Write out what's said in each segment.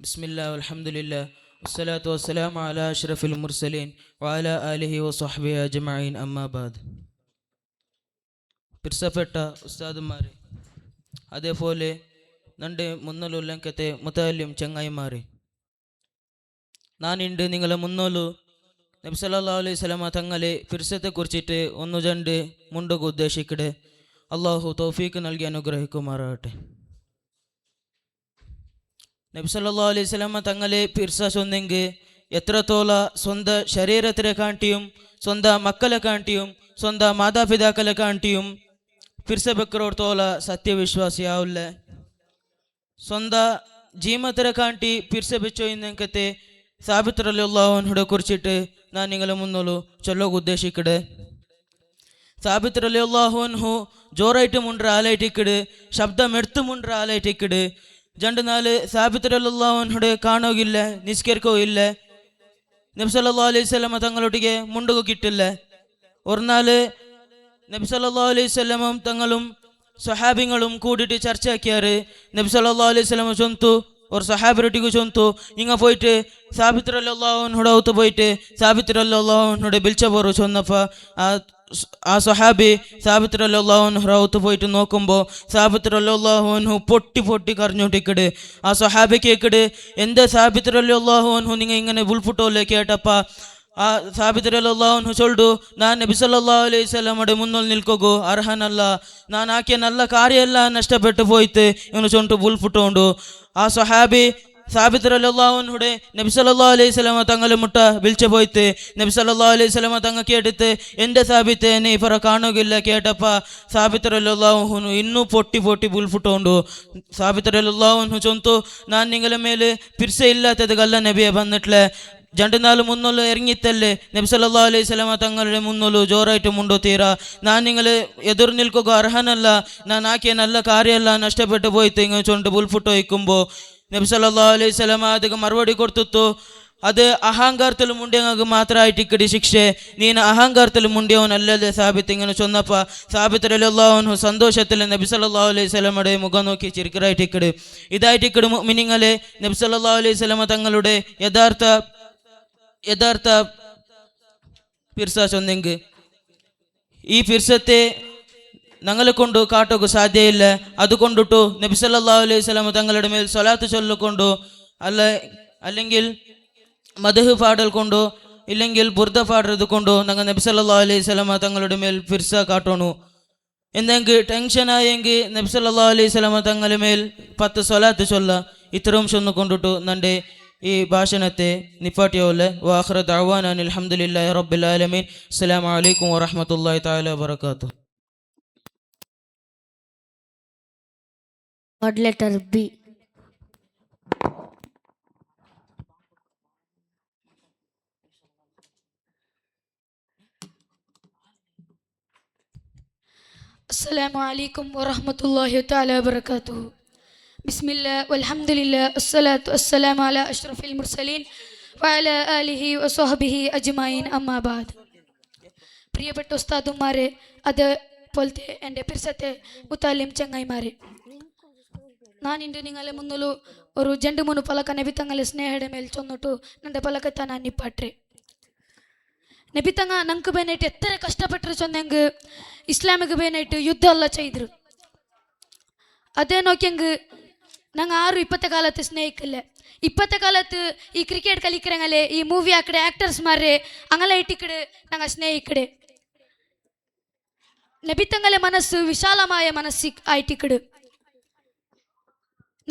ബിസ്മില്ലാ അൽഹംദുലില്ലാ വസ്സലാത്തു വസ്സലാമു അലാ അഷ്റഫിൽ മുർസലീൻ വഅലാ ആലിഹി വസ്വഹ്ബിഹി അജ്മഈൻ അമ്മാ ബാദ്. പിർസപ്പെട്ട ഉസ്താദുമാരെ, അതേപോലെ നൻ്റെ മുന്നലുല്ലങ്കത്തെ മുതല്ലിം ചങ്ങായിമാരെ, നാനിണ്ട് നിങ്ങളെ മുന്നോലു നബി സല്ലല്ലാഹു അലൈഹി വസല്ലമ തങ്ങളെ പിർസത്തെക്കുറിച്ചിട്ട് ഒന്ന് രണ്ട് മുണ്ടുക ഉദ്ദേശിക്കടെ. അള്ളാഹു തൗഫീക്ക് നൽകി അനുഗ്രഹിക്കുമാറാകട്ടെ. നബി സല്ലല്ലാഹു അലൈഹി വസല്ലമ തങ്ങളെ പിർസ ചൊന്നെങ്കിൽ എത്രത്തോള സ്വന്തം ശരീരത്തിനെ കാട്ടിയും സ്വന്തം മക്കളെ കാട്ടിയും സ്വന്തം മാതാപിതാക്കളെ കാട്ടിയും പിർസ ബെക്കറോടത്തോള സത്യവിശ്വാസിയാവില്ല. സ്വന്തം ജീമത്തിനെ കാട്ടി പിർസ ബെച്ചോയിന്നത്തെ സാബിത്ത് റളിയല്ലാഹു അൻഹുവിനെ കുറിച്ചിട്ട് ഞാൻ നിങ്ങളെ മുന്നോലു ചൊല്ലോക ഉദ്ദേശിക്കടെ. സാബിത്ത് റളിയല്ലാഹു അൻഹു ജോറായിട്ട് മുണ്ട്ര ആലായിട്ടിക്കട്, ശബ്ദം എടുത്തു മുണ്ട്ര ആലായിട്ടിക്കട്. രണ്ട് നാല് സാബിത്ത് റളിയല്ലാഹു അൻഹുടെ കാണുകയില്ല, നിസ്കരിക്കോ ഇല്ല. നബി സല്ലല്ലാഹു അലൈഹി വസല്ലമ തങ്ങളൊട്ടിಗೆ മുണ്ടുക കിട്ടില്ല. ഒരു നാല് നബി സല്ലല്ലാഹു അലൈഹി വസല്ലമ തങ്ങളും സ്വഹാബിങ്ങളും കൂടിയിട്ട് ചർച്ചയാക്കിയാറ്. നബി സല്ലല്ലാഹു അലൈഹി വസല്ലമ ചൊന്തു ഒരു സഹാബിരൊട്ടിಗೆ ചൊന്തു, ಹಿಂಗೆ പോയിട്ട് സാബിത്ത് റളിയല്ലാഹു അൻഹുടെ ഔത്ത് പോയിട്ട് സാബിത്ത് റളിയല്ലാഹു അൻഹുടെ ബിൽച്ചബോറ് ചൊന്നപ്പ ആ സ്വഹാബി സാബിത്ത് റളിയല്ലാഹു അൻഹുടെ ഔത്ത് പോയിട്ട് നോക്കുമ്പോൾ സാബിത്ത് റളിയല്ലാഹു അൻഹു പൊട്ടി പൊട്ടി കരഞ്ഞോട്ടിക്കട്. ആ സ്വഹാബി കേക്കട്, എന്താ സാബിത്ത് റളിയല്ലാഹു അൻഹു നിങ്ങൾ ഇങ്ങനെ ബുൾഫുട്ടോല്ലേ കേട്ടപ്പ ആ സാബിത്ത് റളിയല്ലാഹു അൻഹു ചൊല്ಲು, ನಾನು ನಬಿ ಸಲ್ಲಲ್ಲಾಹು ಅಲೈಹಿ ವಸಲ್ಲಮಡೆ ಮುನ್ನೋಲ್ ನಿಲ್ಕೋಗು ಅರ್ಹನಲ್ಲ, ನಾನು ಆಕೆ ನಲ್ಲ ಕಾರ್ಯ ಎಲ್ಲ ನಷ್ಟಪಟ್ಟು ಹೋಯ್ತು ಇವನು ಚೊಂಟು ಬುಲ್ಫುಟ್ಟೋಂಡು. ആ സ്വഹാബി സാബിത്ത് റളിയല്ലാഹു അൻഹുടെ നബി സല്ലല്ലാഹു അലൈഹി വസല്ലമ തങ്ങളെ മുട്ട വിളിച്ചു പോയിട്ട് നബി സല്ലല്ലാഹു അലൈഹി വസല്ലമ തങ്ങൾ കേട്ടിട്ട്, എൻ്റെ സാബിത്ത് എന്നെ ഇപ്പറ കാണുകയില്ല കേട്ടപ്പ സാബിത്ത് റളിയല്ലാഹു അൻഹു ಇನ್ನೂ പൊട്ടി പൊട്ടി ബുൽഫുಟ್ಟോಂಡು. സാബിത്ത് റളിയല്ലാഹു അൻഹു ചൊന്തു, ನಾನು നിങ്ങളെ മേലെ പിർസ ഇല്ലാത്തതുകല്ല നബിയെ വന്നിട്ടില്ല. രണ്ട് നാല് മുന്നോല് ഇറങ്ങിത്തല്ലേ നബി സല്ലല്ലാഹു അലൈഹി വസല്ലമ തങ്ങളുടെ മുന്നോല് ജോറായിട്ട് മുണ്ടു തീരാ. ഞാൻ നിങ്ങളെ എതിർ നിൽക്കുക അർഹനല്ല, ഞാൻ ആക്കിയ നല്ല കാര്യമല്ല നഷ്ടപ്പെട്ടു പോയിട്ട് ഇങ്ങനെ ചൊണ്ട് ബുൽഫുട്ട് വയ്ക്കുമ്പോൾ നബി സല്ലല്ലാഹു അലൈഹി വസല്ലമ ಅದಕ್ಕೆ മറുപടി കൊടുത്തു, അത് അഹങ്കാരത്തിലും മുണ്ടിയങ്ങൾക്ക് മാത്രമായിട്ട് ഇക്കടി ശിക്ഷೆ, നീನು അഹങ്കാരത്തിലും മുണ്ടിയവനല്ലല്ലേ സാബിത്ത് ഇങ്ങനെ ചൊന്നപ്പ സാബിത്ത് റളിയല്ലാഹു അൻഹു സന്തോഷത്തിൽ നബി സല്ലല്ലാഹു അലൈഹി വസല്ലമയുടെ മുഖം നോക്കി ചിരിക്കറായിട്ട് ഇക്കട്. ഇതായിട്ട് ഇക്കട് മുഅ്മിനീങ്ങളെ, നബി സല്ലല്ലാഹു അലൈഹി വസല്ലമ തങ്ങളുടെ യഥാർത്ഥ പിർസ ചൊന്നെങ്കിൽ ഈ പിർസത്തെ ഞങ്ങളെ കൊണ്ട് കാട്ടുക സാധ്യയില്ല. അതുകൊണ്ടിട്ടു നബി സല്ലല്ലാഹു അലൈഹി വസല്ലമ തങ്ങളുടെ മേൽ സ്വലാത്ത് ചൊല്ലിക്കൊണ്ടു അല്ലെങ്കിൽ മദ്ഹ് പാടൽ കൊണ്ടോ ഇല്ലെങ്കിൽ ബുർദ പാടുന്നത് കൊണ്ടോ ഞങ്ങൾ നബി സല്ലല്ലാഹു അലൈഹി വസല്ലമ തങ്ങളുടെ മേൽ പിർസ കാട്ടണു. എന്തെങ്കിൽ ടെൻഷൻ ആയെങ്കിൽ നബി സല്ലല്ലാഹു അലൈഹി വസല്ലമ തങ്ങളുടെ മേൽ 10 സ്വലാത്ത് ചൊല്ല. ഇത്രയും ചൊന്നുകൊണ്ടിട്ടു നൻ്റെ ഈ ഭാഷണത്തെ നിപ്പാട്ടിയോലെ. വാഖിറു ദഅ്വാനാ അൽഹംദുലില്ലാഹി റബ്ബിൽ ആലമീൻ. അസ്സലാമു അലൈക്കും വറഹ്മത്തുള്ളാഹി തആല വബറകാതുഹു. Word letter B. السلام عليكم ورحمة الله تعالى وبركاته. بسم الله والحمد لله والصلاة والسلام على أشرف المرسلين وعلى آله وصحبه أجمعين أما بعد. പ്രിയപ്പെട്ട ഉസ്താദുമാരെ, അതുപോലത്തെ എൻ്റെ പിർസത്തെ മുത്താലിം ചങ്ങായിമാരെ, ನಾನು ಇಂದು ನಿಂಗಲೆ ಮುನ್ನಲು ഒരു 2-3 ಪಲಕ ನಬಿ ತಂಗಲೆ ಸ್ನೇಹದ ಮೇಲೆ ಚೊನ್ನೊಟ್ಟು ನನ್ನ ಪಲಕತ್ತ ನಾನು ನಿಪ್ಪಾಟ್ರೆ. നബി തങ്ങ ഞങ്ങൾക്ക് വേണ്ടിയിട്ട് എത്ര കഷ്ടപ്പെട്ടു ചൊന്നെങ്കിൽ ഇസ്ലാമിക്ക് വേണ്ടിയിട്ട് യുദ്ധം എല്ലാം ചെയ്തു. അതേ നോക്കിയെങ്കിൽ ഞങ്ങൾ ആരും ഇപ്പോഴത്തെ കാലത്ത് സ്നേഹിക്കില്ല. ഇപ്പോഴത്തെ കാലത്ത് ഈ ക്രിക്കറ്റ് കളിக்கிறங்களே, ഈ മൂവി ആക്കടെ ആക്ടേഴ്സ്മാരെ അങ്ങനെ ഇട്ടിക്കട് ഞങ്ങൾ സ്നേഹിക്കടെ. നബി തങ്ങളെ മനസ്സ് വിശാലമായ മനസ്സ് ആയിട്ടിക്കട്.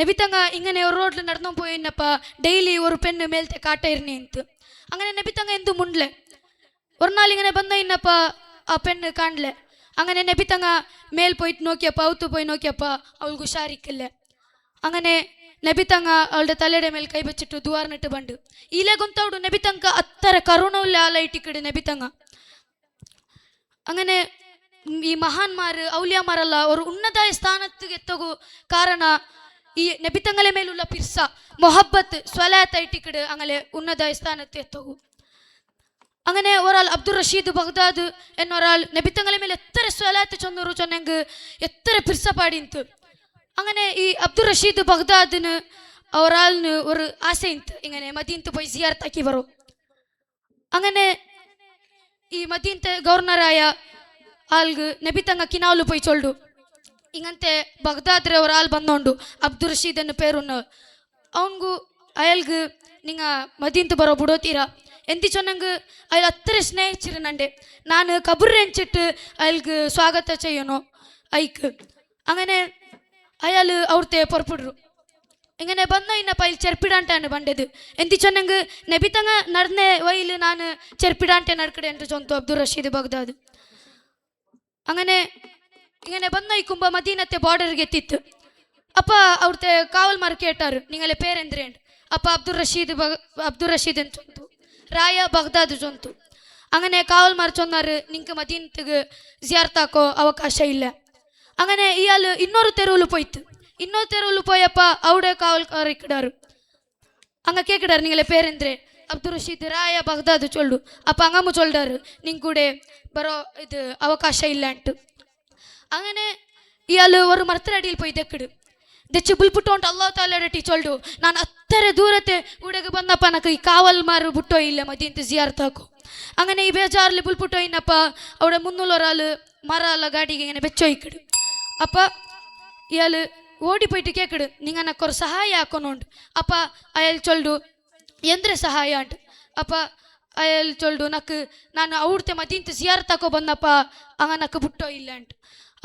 നബി തങ്ങ ഇങ്ങനെ ഒരു റോഡിൽ നടന്നു പോയിന്നപ്പ ഡെയിലി ഒരു പെണ്ണ് മേലത്തെ കാട്ടായിരുന്നേ ಅಂತ. അങ്ങനെ നബി തങ്ങ എന്തു മുണ്ടില്ല. ഒരു നാൾ ഇങ്ങനെ ಬಂದ ಇನ್ನಪ್ಪ ആ പെണ്ണ് കാണില്ല. അങ്ങനെ നബി തങ്ങ മേൽ പോയിട്ട് നോക്കിയപ്പ ഔത്ത് പോയി നോക്കിയപ്പ അവൾക്ക് ഉഷാരിക്കില്ല. അങ്ങനെ നബി തങ്ങ അവളുടെ തലയുടെ മേൽ കൈ വെച്ചിട്ട് ദ്വാരനിട്ട് ಬಂದು ಇಲೆ ಗೊಂತವಡು നബി തങ്ങ അത്ര കരുണയുള്ള ആളായിട്ടിക്കട് നബി തങ്ങ. അങ്ങനെ ഈ മഹാന്മാർ ഔലിയാമാരെಲ್ಲ ഒരു ഉന്നത സ്ഥാനത്ത് എത്തകു കാರಣ ഈ നബി തങ്ങളെ മേലുള്ള പിർസ മൊഹബത്ത് സ്വലാത്ത് ആയിട്ടിക്കട് അങ്ങനെ ഉന്നത സ്ഥാനത്ത് എത്തകു. അങ്ങനെ ഒരാൾ അബ്ദുൾ റഷീദ് ബഗ്ദാദ് എന്നൊരാൾ നബി തങ്ങളെ മേൽ എത്ര സ്വലാത്ത് ചൊന്നെങ്കിൽ എത്ര പിർസ പാടിന്ത്. അങ്ങനെ ഈ അബ്ദുൾ റഷീദ് ബഗ്ദാദിന് ഒരാളിന് ഒരു ആശയുണ്ട് ഇങ്ങനെ മദീനത്ത് പോയി സിയാർത്താക്കി വരും. അങ്ങനെ ഈ മദീനത്തെ ഗവർണറായ ആൾക്ക് നബി തങ്ങ കിനാവിൽ പോയി ചൊല്ലു, ഇങ്ങനത്തെ ബഗ്ദാദിലെ ഒരാൾ ಬಂದോಂಡು ಅಬ್ದುಲ್ ರಶೀದ್ ಅನ್ನೋ പേരുന്ന ಅವನಿಗೂ ಅಯಾൾക്ക് നിങ്ങൾ മദീനത്ത് പറ ಬಿಡೋತೀರಾ എന്തി ചൊന്നെങ്കിൽ അയാൾ അത്ര സ്നേഹിച്ചിരുന്നുണ്ട്. ഞാൻ കബുറെഞ്ചിട്ട് അയാൾക്ക് സ്വാഗതം ചെയ്യണോ അയക്ക്. അങ്ങനെ അയാൾ അവിടുത്തെ പുറപ്പെടും. ഇങ്ങനെ ಬಂದು ಇನ್ನಪ್ಪ ಇಲ್ಲಿ ചെരുപ്പിടാണ്ടാണ് ಬಂದದ್ದು. എന്തി ചൊന്നെങ്കിൽ നബി തങ്ങ നടന്ന വഴിയിൽ ഞാൻ ചെരുപ്പിടാണ്ടെ നടക്കടെ എന്ന് ചൊന്തു അബ്ദുൾ റഷീദ് ബഗ്ദാദ്. അങ്ങനെ ഇങ്ങനെ ಬಂದು മദീനത്തെ ബോർഡറിಗೆ എത്തിತ್ತು. അപ്പം അവിടുത്തെ കാവൽമാർ കേട്ടാറ് നിങ്ങളെ പേരെന്തരേണ്ട്. അപ്പം അബ്ദുൾ റഷീദ് എന്ന് ചൊന്തു, ರಾಯ ಬಗ್ದಾದ್ ಚೊಂತು. അങ്ങനെ കാവൽമാർ ചൊന്നാറ് നിങ്ങൾക്ക് മദീനത്തേക്ക് സിയാർത്താക്കോ അവകാശ ഇല്ല. അങ്ങനെ ഇയാൾ ಇನ್ನೊരു തെരുവിൽ പോയിട്ട് ಇನ್ನೊരു തെരുവിൽ പോയപ്പോൾ അവിടെ കാവൽക്കാർ ഇക്കിടാറ്. അങ്ങ് കേക്കിടാറ് നിങ്ങളെ പേരെന്തരേ. അബ്ദുൾ റഷീദ് ರಾಯ ബഗ്ദാദ് ചൊല്ലു. അപ്പം അങ്ങമ്മ ചൊല്ലാറ് നിങ്ങൾക്ക് കൂടെ ബറോ ഇത് അവകാശ ഇല്ല ಅಂಟು. അങ്ങനെ ഇയാൾ ഒരു മരത്തിനടിയിൽ പോയി ദച്ച് ബുൽപുട്ടോണ്ട് അള്ളാഹു താലയുടെ ടീ ചൊല്ലു, ನಾನು അത്ര ദൂരത്തെ ഇവിടേക്ക് ಬಂದಪ್ಪ ನನಗೆ ಈ കാവൽമാർ ಬಿಟ್ಟೋ ಇಲ್ಲ മദീനത്തെ സിയാർത്താക്കോ. അങ്ങനെ ഈ ബേജാറിൽ ബുൽപുട്ടോ ഇന്നപ്പ അവിടെ മുന്നുള്ളൊരാൾ മര അല്ല ഗാഡിಗೆ ഇങ്ങനെ വെച്ചോയിക്കിട്. അപ്പം ഇയാൾ ഓടിപ്പോയിട്ട് കേക്കിട് നിങ്ങൾ എനക്കൊരു സഹായ ആക്കണോണ്ട്. അപ്പം അയാൾ ചൊല്ലു ಎಂದ್ರೆ ಸಹಾಯ ಅಂಟು. അപ്പം അയാൾ ചൊല്ലു നക്ക് ನಾನು അവിടുത്തെ മദീനത്തെ സിയാർത്താക്കോ ಬಂದಪ್ಪ അങ്ങ നക്ക് ಬಿಟ್ಟೋ ಇಲ್ಲ ಅಂಟು.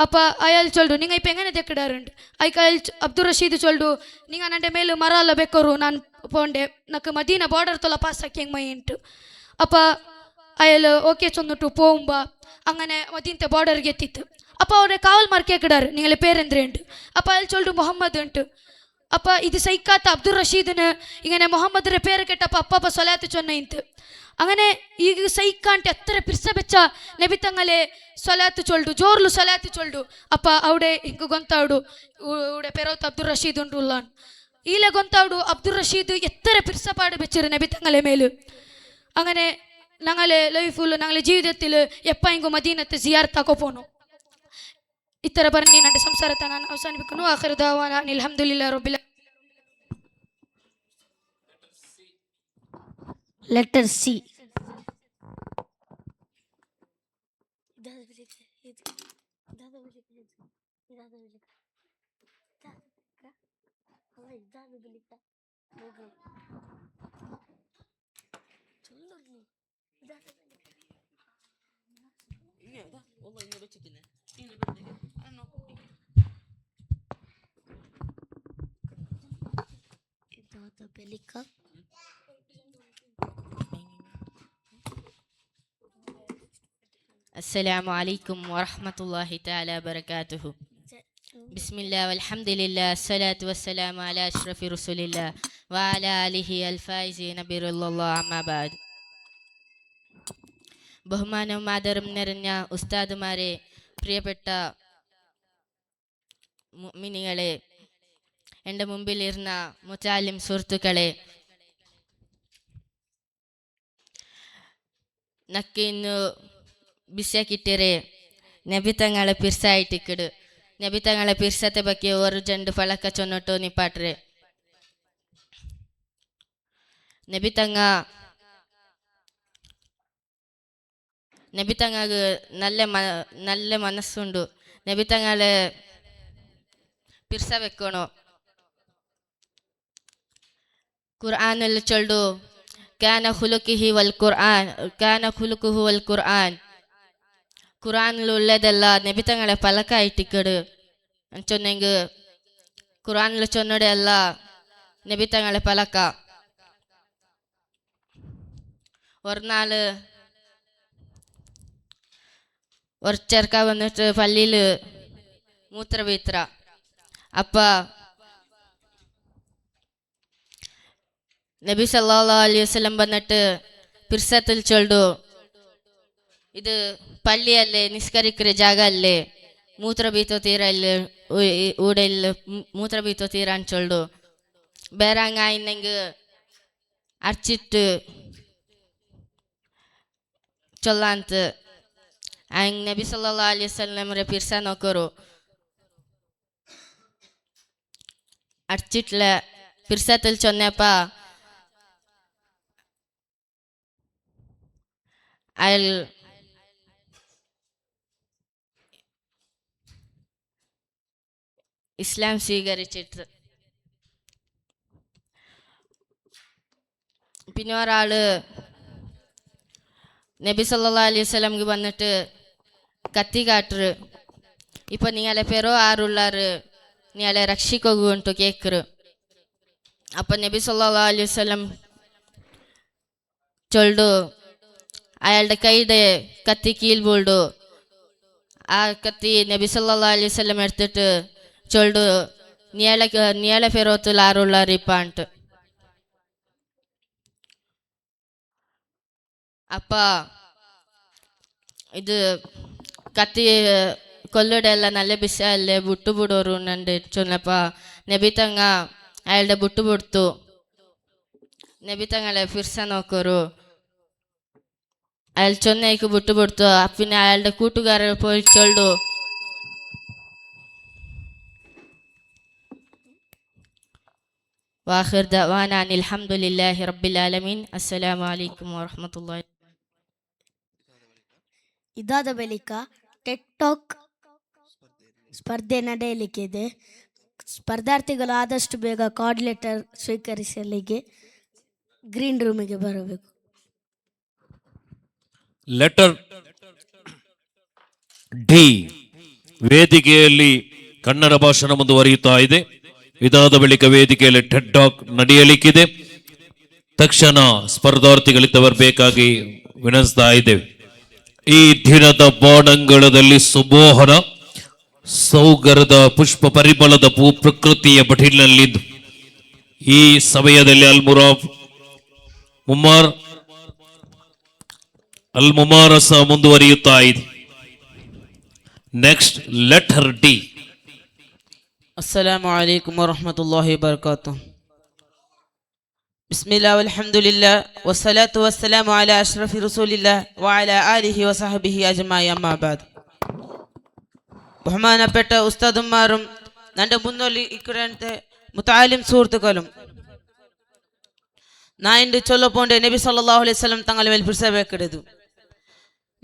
അപ്പം അയാൾ ചൊല്ലു നിങ്ങൾ ഇപ്പം എങ്ങനെ തെക്കിടാറുണ്ട്. അയക്ക് അയാൾ അബ്ദുൾ റഷീദ് ചൊല്ലു നിങ്ങൾ എൻ്റെ മേലെ മര അല്ല ಬೆಕ್ಕರು ನಾನು പോണ്ടേ നക്ക് മദീന ബോർഡർ ತೊಲ പാസ്സാക്കി ಹೆಂಗೆ ಮೈ ಉಂಟು. അപ്പം അയാൾ ഓക്കെ ചൊന്നിട്ടു പോകുമ്പോൾ അങ്ങനെ മദീനത്തെ ബോർഡറിಗೆ എത്തിತ್ತು. അപ്പം അവിടെ കാവൽമാർ കേക്കിടാറ് നിങ്ങളെ പേരെന്തരേണ്ട്. അപ്പം അയാൾ ചൊല്ലു മുഹമ്മദ് ഉണ്ട്. അപ്പം ഇത് സഹിക്കാത്ത അബ്ദുൾ റഷീദിന് ഇങ്ങനെ മുഹമ്മദിൻ്റെ പേര് കേട്ടപ്പോൾ അപ്പ സ്വലാത്ത് ചൊന്നയിന്ത്. അങ്ങനെ ഈ സഹിക്കാണ്ട് എത്ര പിർസബെച്ച നബി തങ്ങളെ സ്വലാത്ത് ചൊല്ലു, ജോർಲು സ്വലാത്ത് ചൊല്ലു. അപ്പം അവിടെ ಹಿಂಗೆ ಗೊಂತಾಡು ഇവിടെ പെരോത്ത് അബ്ദുൾ റഷീദ് ഉണ്ടുള്ളാണ്. ഈലെ ಗೊಂತಾಡು അബ്ദുൾ റഷീദ് എത്ര പിർസപ്പാട് വെച്ചിരു നബി തങ്ങളെ മേല്. അങ്ങനെ ഞങ്ങളെ ലൈഫിൽ ഞങ്ങളെ ജീവിതത്തിൽ എപ്പോഴെങ്കിലും മദീനത്തെ സിയാർത്താക്കോ പോണു. ഇത്ര പറഞ്ഞ് എൻ്റെ സംസാരത്തെ ഞാൻ അവസാനിപ്പിക്കുന്നു. ആഖിർ ദഅവാന അൽഹംദുലില്ലാഹി റബ്ബിൽ Letter C. السلام عليكم ورحمة الله تعالى وبركاته. بسم الله والحمد لله الصلاة والسلام على أشرف رسول الله وعلى آله الفائزين برضا الله أما بعد. ബഹുമാനവും ആദരവും നിറഞ്ഞ ഉസ്താദുമാരെ, പ്രിയപ്പെട്ട മുഅ്മിനീങ്ങളെ, എൻ്റെ മുമ്പിലിരുന്ന മുതാലിം സുഹൃത്തുക്കളെ, നക്ക് ഇന്ന് ಬಿಸಿಯಾಕಿಟ್ಟಿರೆ ನಬಿ ತಂಗಳ ಪಿರ್ಸಾಯಿಟ್ಟಿಕ್ಕಡು. ನಬಿ ತಂಗಳ ಪಿರ್ಸತೆ ಬಗ್ಗೆ ಅವರು ಜಂಡು ಫಲಕ ಚೊನ್ನೊಟ್ಟು ನಿಪಾಟ್ರೆ. നബി തങ്ങൾക്ക് നല്ല മനസ്സുണ്ട്. നബി തങ്ങളെ പിർസ വെക്കണോ. ഖുർആനിൽ ചൊല്ലു, കാന ഖുലുഖുഹു വൽ ഖുർആൻ, കാന ഖുലുഖുഹു വൽ ഖുർആൻ. ഖുർആനിലുള്ളതല്ല നബി തങ്ങളെ പലക്കായിട്ടിക്കട് ചൊന്നെങ്കിൽ ഖുർആനിൽ ചൊന്നടെ അല്ല നബി തങ്ങളെ പലക്ക. ഒരു നാള് ഒരു ചെറുക്ക വന്നിട്ട് പള്ളിയിൽ മൂത്രവീത്ര. അപ്പ നബി സല്ലല്ലാഹു അലൈഹി വസല്ലം വന്നിട്ട് പിർസത്തിൽ ചൊല്ലു, ഇത് പള്ളിയല്ലേ, നിസ്കരിക്കുന്ന ಜಾಗ ಅಲ್ಲೇ, ಮೂತ್ರ ಬೀತೋತೀರ ಇಲ್ಲಿ ಊಡೆಲ್ಲ ಮೂತ್ರ ಬೀತೋತೀರ ಅಂತ ಚೊಲ್ಡು. ಬೇರಂಗ ಇನ್ನಂಗೆ ಅರ್ಚಿಟ್ಟು ಚೊಲ್ಲ ಅಂತ ಹಂಗೆ ನಬಿ ಸಲ್ಲಲ್ಲಾಹು ಅಲೈಹಿ ವಸಲ್ಲಂ ರೇ ಪಿರ್ಸ ನೋಕರು ಅರ್ಚಿಟ್ಲ പിർസത്തിൽ ചൊന്നപ്പ അയാൾ ഇസ്ലാം സ്വീകരിച്ചിട്ട് പിന്നെ ഒരാള് നബി സല്ലല്ലാഹു അലൈഹി വസല്ലംക്ക് വന്നിട്ട് കത്തി കാട്ടറ് ഇപ്പൊ നിങ്ങളെ പേരോ ആരുള്ളാറ് നിങ്ങളെ രക്ഷിക്കുക ഉണ്ടു കേക്കറ് അപ്പൊ നബി സല്ലല്ലാഹു അലൈഹി വസല്ലം ചൊല്ലു അയാളുടെ കൈയുടെ കത്തി കീൽ വീഴും ആ കത്തി നബി സല്ലല്ലാഹു അലൈഹി വസല്ലം എടുത്തിട്ട് ചൊല്ലു നിയാളെ പേരോത്തിൽ ആരുള്ളാറ് ഇപ്പ ಅಂಟು ಅಪ್ಪ ಇದು ಕತ್ತಿ ಕೊಲ್ಲುಡೆ ಎಲ್ಲ ನಲ್ಲೆ ಬಿಸಿ ಅಲ್ಲೇ ಬುಟ್ಟು ಬಿಡೋರು ನಂದು ಚೊನ್ನಪ್ಪ ನಬಿ ತಂಗ ಅಯಾളുടെ ബുട്ട് കൊടുത്തു നബി തങ്ങളെ ഫിർസ നോക്കറു അയാൾ ചൊന്നേക്ക് ബുട്ട് കൊടുത്തു പിന്നെ അയാളുടെ കൂട്ടുകാരൻ പോയി ചൊല്ലു വാഖിർ ദഅവാനാ അൽഹംദുലില്ലാഹി റബ്ബിൽ ആലമീൻ അസ്സലാമു അലൈക്കും വറഹ്മത്തുള്ളാഹി. ಇದಾದ ಬಳಿಕ ಟಿಕ್ಟಾಕ್ ಸ್ಪರ್ಧೆ ನಡೆಯಲಿಕ್ಕಿದೆ. ಸ್ಪರ್ಧಾರ್ಥಿಗಳು ಆದಷ್ಟು ಬೇಗ ಕಾರ್ಡ್ ಲೆಟರ್ ಸ್ವೀಕರಿಸಲಿಕ್ಕೆ ಗ್ರೀನ್ ರೂಮಿಗೆ ಬರಬೇಕು. ಲೆಟರ್ ಡಿ ವೇದಿಕೆಯಲ್ಲಿ ಕನ್ನಡ ಭಾಷಣ ಮುಂದುವರಿಯುತ್ತಾ ಇದೆ. ಇದಾದ ಬಳಿಕ ವೇದಿಕೆಯಲ್ಲಿ ಟೆಡ್ ಟಾಕ್ ನಡೆಯಲಿಕ್ಕಿದೆ. ತಕ್ಷಣ ಸ್ಪರ್ಧಾರ್ಥಿಗಳಿಂದ ಬರಬೇಕಾಗಿ ವಿನಂತಿಸ್ತಾ ಇದ್ದೇವೆ. ಈ ದಿನದ ಬಾಣಂಗಳದಲ್ಲಿ ಸುಮೋಹನ ಸೌಗರದ ಪುಷ್ಪ ಪರಿಮಳದ ಭೂ ಪ್ರಕೃತಿಯ ಬಟಿಲಿನಲ್ಲಿದ್ದು ಈ ಸಮಯದಲ್ಲಿ ಅಲ್ ಮುಮಾರಸ ಮುಂದುವರಿಯುತ್ತಾ ಇದೆ. Next letter D. അസ്സലാമു അലൈക്കും വറഹ്മത്തുള്ളാഹി വബറകാതുഹു. ബിസ്മില്ലാ വൽഹംദുലില്ലാ വസ്സലാത്തു വസ്സലാമു അലാ അഷ്റഫി റസൂലില്ലാ വഅലാ ആലിഹി വസഹബിഹി അജ്മഈൻ അമ്മാ ബഅദ്. ബഹുമാനപ്പെട്ട ഉസ്താദുമാരും എൻ്റെ മുന്നിൽ ഇക്കരത്തെ മുതഅല്ലിം സുഹൃത്തുക്കളും നായിൻ്റെ ചൊല്ലപ്പോണ്ട് നബി സല്ലല്ലാഹു അലൈഹി വസല്ലം തങ്ങളുടെ മേൽ പിടിಸಬೇಕಿದೆ.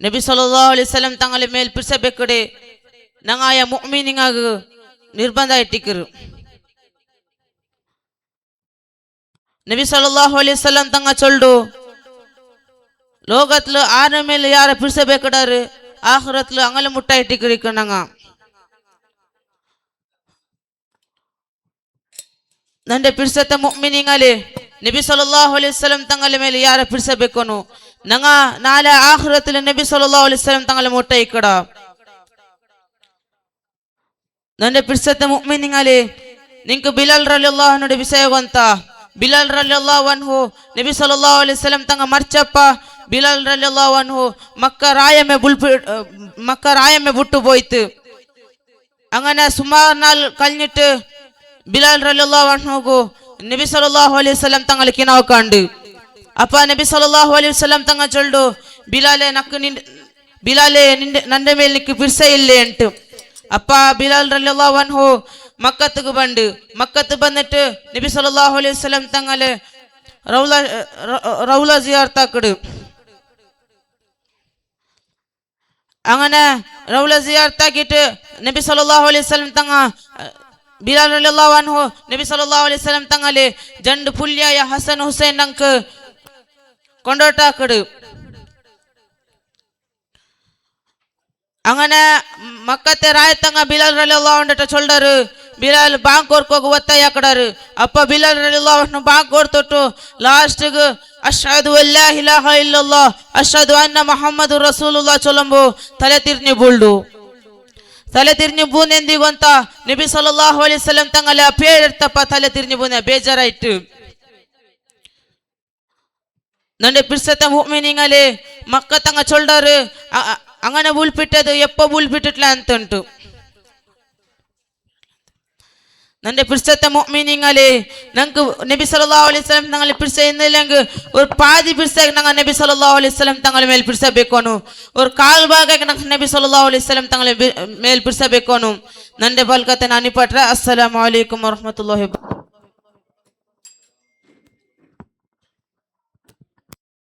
നബി സല്ലല്ലാഹു അലൈഹി വസല്ലം തങ്ങളുടെ മേൽ പിടിಸಬೇಕಿದೆ. ഞങ്ങളായ മുഅ്മിനീങ്ങൾക്ക് ನಿರ್ಬಂಧ ಇಟ್ಟಿಕ್ಕರು. നബി സല്ലല്ലാഹു അലൈഹി വസല്ലം തങ്ങ ചൊല്ലു ലോകത്തിൽ ആരുടെ മേൽ യാരെ പിടിಸಬೇಕಿടാറ് ആഖിറത്തിൽ അങ്ങനെ മുട്ട ഇട്ടിക്കിരിക്കണങ്ങ. നന്റെ പിടിಸത്ത മുഅ്മിനീങ്ങളെ നബി സല്ലല്ലാഹു അലൈഹി വസല്ലം തങ്ങളുടെ മേൽ യാരെ പിടിಸಬೇಕನು ನಂಗ ನಾಳೆ ಆಖಿರത്തിൽ നബി സല്ലല്ലാഹു അലൈഹി വസല്ലം തങ്ങളെ മുട്ട ഇക്കട. നന്റെ പിടിಸത്ത മുഅ്മിനീങ്ങളെ നിങ്ങൾക്ക് ബിലാൽ റളിയല്ലാഹു അൻഹുടെ വിഷಯ ಗೊತ್ತ? ബിലാൽ റളിയല്ലാഹു അൻഹു നബി സല്ലല്ലാഹു അലൈഹി വസല്ലം തങ്ങ മരിച്ചപ്പ ബിലാൽ റളിയല്ലാഹു അൻഹു മക്ക റായമെ വിട്ടു പോയിട്ട് അങ്ങനെ സുമാർ നാൾ കഴിഞ്ഞിട്ട് ബിലാൽ റളിയല്ലാഹു അൻഹുക്ക് നബി സല്ലല്ലാഹു അലൈഹി വസല്ലം തങ്ങൾ കിനാവ് കണ്ട്. അപ്പ നബി സല്ലല്ലാഹു അലൈഹി വസല്ലം തങ്ങ ചൊല്ലു ബിലാലെ നന്റെ മേൽ നിനക്ക് പിർസ ഇല്ലേ ಅಂಟು. അപ്പ ബിലാൽ റളിയല്ലാഹു അൻഹു മക്കത്തുക്ക് ಬಂದಿട്ട് നബി സല്ലല്ലാഹു അലൈഹി വസല്ലം തങ്ങളെ റൗള സിയാറത്താക്കിട്. അങ്ങനെ റൗള സിയാറത്താക്കിയിട്ട് നബി സല്ലല്ലാഹു അലൈഹി വസല്ലം തങ്ങ ബിലാൽ റളിയല്ലാഹു അൻഹു നബി സല്ലല്ലാഹു അലൈഹി വസല്ലം തങ്ങളെ രണ്ട് പുല്യായ ഹസൻ ഹുസൈൻ നക്ക് കൊണ്ടോട്ടാക്കിട്. അങ്ങനെ മക്കത്തെ റായത്തങ്ങ ബിലാൽ റളിയല്ലാഹു അൻഹു ചൊല്ലರು ബിലാൽ ബാങ്ക് ಕೊರ್ಕೋಗ ಒತ್ತಾಯ ಕಡರು. ಅಪ್ಪ ಬಿಲಾಲ್ ರಲಿಯಲ್ಲಾಹು ಅನ್ಹು ಬಾಂಗ್ ಕೊಡ್ತೊಟ್ಟು ಲಾಸ್ಟ್ಗೆ ಅಶ್ಹದು ಅಲ್ಲಾ ಇಲಾಹ ಇಲ್ಲಲ್ಲಾಹ್ ಅಶ್ಹದು ಅನ್ನ ಮುಹಮ್ಮದು ರಸೂಲುಲ್ಲಾಹ್ ಚೊಲ್ಲಂಬು ತಲೆ ತಿರ್ನಿ ಬೂನೆಂದಿಗೊಂತ ನಬಿ ಸಲ್ಲಲ್ಲಾಹು ಅಲೈಹಿ ವಸಲ್ಲಂ ತಂಗಲೆ ಪೇಳಿರ್ತಪ್ಪ ತಲೆ ತಿರ್ನಿ ಬೂನೆ ಬೇಜಾರಾಯ್ತು. നന്റെ പിടിസത്ത മുഅ്മിനീങ്ങളെ മക്ക തങ്ങ ചൊല്ലರು അങ്ങനെ ബുൽപിട്ടത് എപ്പോ ബുൽപിട്ടിട്ടില്ല ಅಂತುಂಟು. നന്റെ പിടിസത്ത മുഅ്മിനീങ്ങളെ ഞങ്ങൾക്ക് നബി സല്ലല്ലാഹു അലൈഹി വസല്ലം തങ്ങളെ പിടിച്ചില്ലെങ്കിൽ ഒരു പാതി പിടിച്ച ഞങ്ങൾ നബി സല്ലല്ലാഹു അലൈഹി വസല്ലം തങ്ങളെ മേൽ പിടിಸಬೇಕನು. ഒരു ಕಾಲ್ ಭಾಗಕ್ಕೆ ഞങ്ങൾ നബി സല്ലല്ലാഹു അലൈഹി വസല്ലം തങ്ങളെ മേൽ പിടിಸಬೇಕನು. നന്റെ ಬಲ್ಕತೆ ನಾನು ಪಟ್ರೆ ಅಸ್ಸಲಾಮು ಅಲೈಕುಂ ವರಹಮತುಲ್ಲಾಹಿ